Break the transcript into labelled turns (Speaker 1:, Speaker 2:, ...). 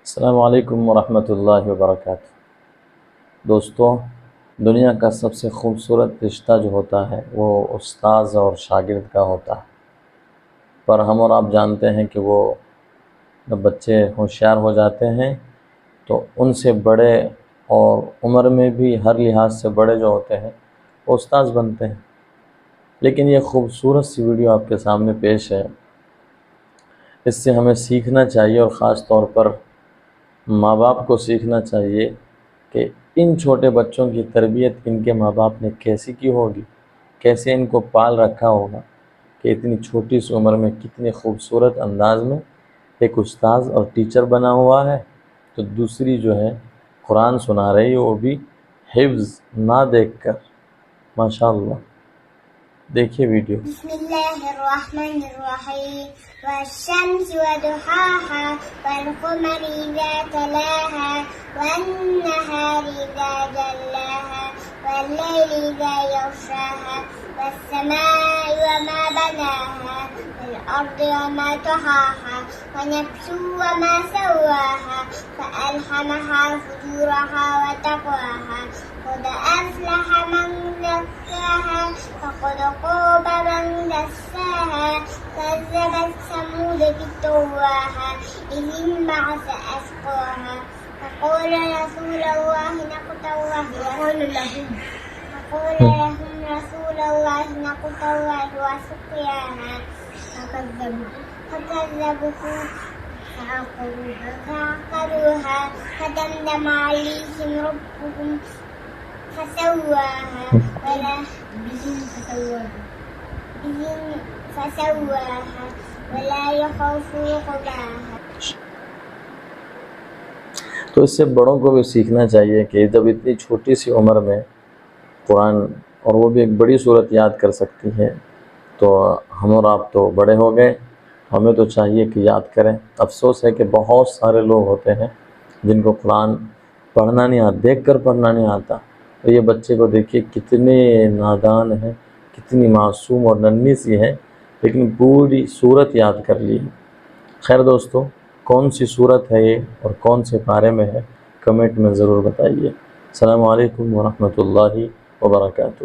Speaker 1: السلام علیکم ورحمۃ اللہ وبرکاتہ۔ دوستو، دنیا کا سب سے خوبصورت رشتہ جو ہوتا ہے وہ استاذ اور شاگرد کا ہوتا ہے، پر ہم اور آپ جانتے ہیں کہ وہ جب بچے ہوشیار ہو جاتے ہیں تو ان سے بڑے اور عمر میں بھی ہر لحاظ سے بڑے جو ہوتے ہیں وہ استاذ بنتے ہیں۔ لیکن یہ خوبصورت سی ویڈیو آپ کے سامنے پیش ہے، اس سے ہمیں سیکھنا چاہیے، اور خاص طور پر ماں باپ کو سیکھنا چاہیے کہ ان چھوٹے بچوں کی تربیت ان کے ماں باپ نے کیسی کی ہوگی، کیسے ان کو پال رکھا ہوگا کہ اتنی چھوٹی سی عمر میں کتنے خوبصورت انداز میں ایک استاذ اور ٹیچر بنا ہوا ہے، تو دوسری جو ہے قرآن سنا رہی ہے، وہ بھی حفظ نہ دیکھ کر۔ ماشاءاللہ، دیکھیے ویڈیو۔
Speaker 2: بسم اللہ الرحمن الرحیم والشمس وضحاها والقمر اذا تلاها والنهار اذا جلاها والليل اذا يغشاها والسماء وما بناها والارض وما طحاها ونفس وما سواها فألهمها فجورها وتقواها قد أفلح من زكاها وقد خاب من دساها كذبت ثمود بطغواها إذ انبعث أشقاها فقال رسول الله ناقة الله وسقياها فكذبوه فعقروها فدمدم عليهم ربهم فسواها ولا يخاف عقباها۔
Speaker 1: تو اس سے بڑوں کو بھی سیکھنا چاہیے کہ جب اتنی چھوٹی سی عمر میں قرآن، اور وہ بھی ایک بڑی صورت یاد کر سکتی ہے، تو ہم اور آپ تو بڑے ہو گئے، ہمیں تو چاہیے کہ یاد کریں۔ افسوس ہے کہ بہت سارے لوگ ہوتے ہیں جن کو قرآن پڑھنا نہیں آتا، دیکھ کر پڑھنا نہیں آتا، تو یہ بچے کو دیکھیے کتنے نادان ہیں، کتنی معصوم اور ننھی سی ہے، لیکن پوری صورت یاد کر لی ہے۔ خیر دوستو، کون سی صورت ہے یہ اور کون سے پارے میں ہے، کمنٹ میں ضرور بتائیے۔ السلام علیکم ورحمۃ اللہ وبرکاتہ۔